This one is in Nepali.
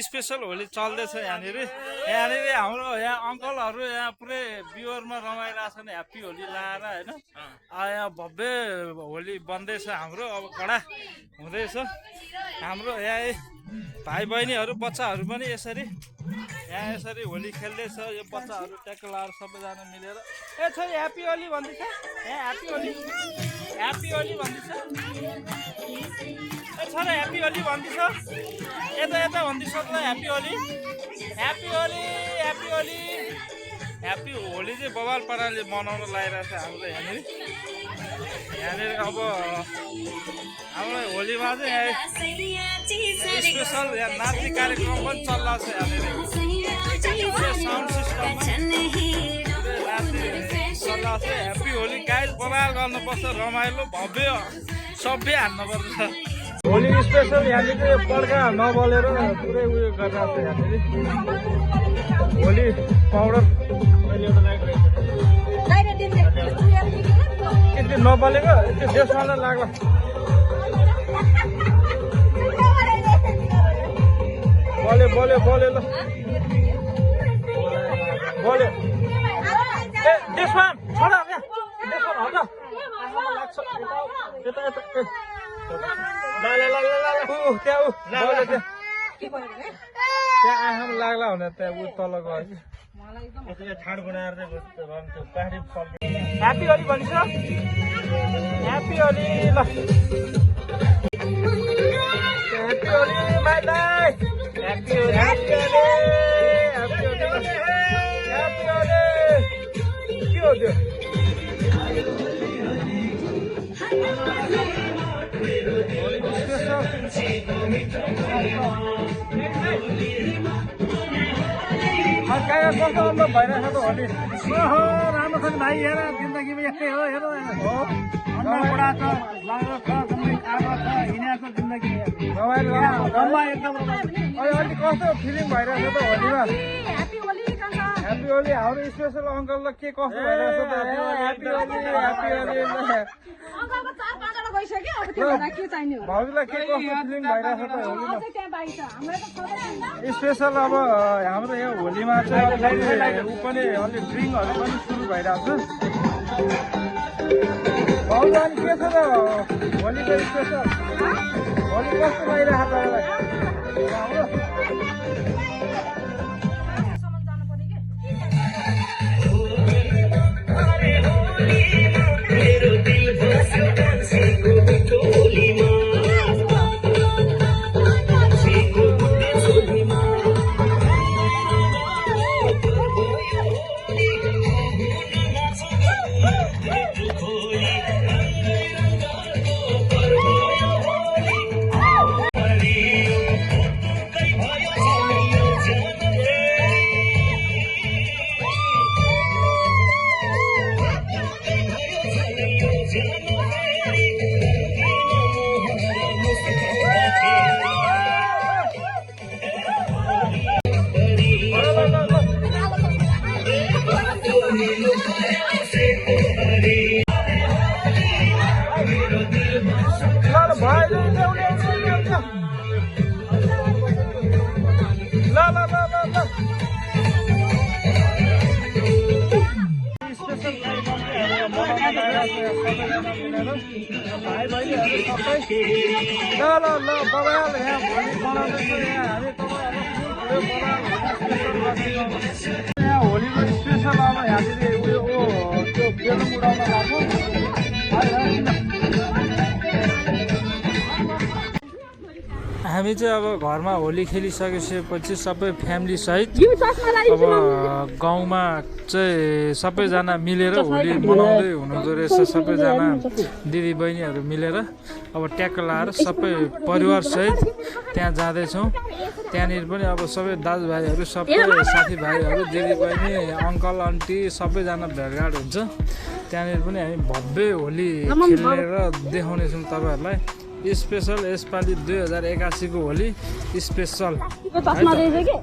स्पेशल होली चल्दैछ यहाँनिर हाम्रो यहाँ अङ्कलहरू यहाँ पुरै बिहोरमा रमाइरहेछन् ह्याप्पी होली लाएर होइन यहाँ भव्य होली बन्दैछ हाम्रो अब कडा हुँदैछ हाम्रो यहाँ भाइ बहिनीहरू बच्चाहरू पनि यसरी यहाँ यसरी होली खेल्दैछ यो बच्चाहरू ट्याक्क लाएर सबैजना मिलेर ए छोरी ह्याप्पी होली भन्दैछ यहाँ ह्याप्पी होली भन्दैछ ए छोरा ह्याप्पी होली भन्दैछ यता यता भन्दैछ त ह्याप्पी होली ह्याप्पी होली चाहिँ बवाल पाराले मनाउन लागिरहेको छ हाम्रो यहाँनिर अब हाम्रो होलीमा चाहिँ यहाँ स्पेसल यहाँ नाच्ने कार्यक्रम पनि चलिरहेको छ यहाँनिर साउन्ड सिस्टममा चलिरहेको छ ह्याप्पी होली गाइड बवाल गर्नुपर्छ रमाइलो भव्य सभ्य हान्नुपर्छ होली स्पेसल यहाँनिर पड्का नबलेर पुरै उयो गरिरहेको छ यहाँनिर होली पाउडर यति नबलेको यति देशमा लाग्ला बोल्यो ल बोल्यो ए देशमा छोडा देशमा हट लाग्छ यता त्यहाँ आँखामा लाग्ला भने त्यहाँ उ तल गयो ठाड बनाएर ह्याप्पी होली भनिस ह्याप्पी होली ल ह्याप्पी होली माइलाई ह्याप्पी होली ह्याप्पी होली के हो त्यो कस्तो अनुभव भइरहेको छ त होली राम्रो छ भाइ हेर जिन्दगीमा यस्तै हो हेर बुढा छ लाग्दो छ खाएको छ हिँडेको जिन्दगी रमाइलो एकदम अहिले कस्तो फिलिङ भइरहेको छ त होलीमा ह्याप्पी होली हाम्रो स्पेसल अङ्कललाई के कस्तो भइरहेको छ त ह्याप्पी होली भाउजूलाई के कस्तो फिलिङ भइरहेको छ त होलीमा स्पेसल अब हाम्रो यो होलीमा चाहिँ ऊ पनि अलिक ड्रिङ्कहरू पनि सुरु भइरहेको छ भाउजू अनि के छ त होलीको स्पेसल होली कस्तो भइरहेको छ तपाईँलाई होलीको स्पेसल अब यहाँनिर उयो त्यो बेलुन उडाउन लाग्यो हामी चाहिँ अब घरमा होली खेलिसकेपछि सबै फ्यामिली सहित अब गाउँमा चाहिँ सबैजना मिलेर होली मनाउँदै हुनुहुँदो रहेछ सबैजना दिदी बहिनीहरू मिलेर अब ट्याक्क लाएर सबै परिवार सहित त्यहाँ जाँदैछौँ त्यहाँनिर पनि अब सबै दाजुभाइहरू सबै साथीभाइहरू दिदी बहिनी अङ्कल आन्टी सबैजना भेटघाट हुन्छ त्यहाँनिर पनि हामी भव्य होली खेलेर देखाउनेछौँ तपाईँहरूलाई स्पेसल यसपालि 2081 को होली स्पेसल चस्मा रहेछ के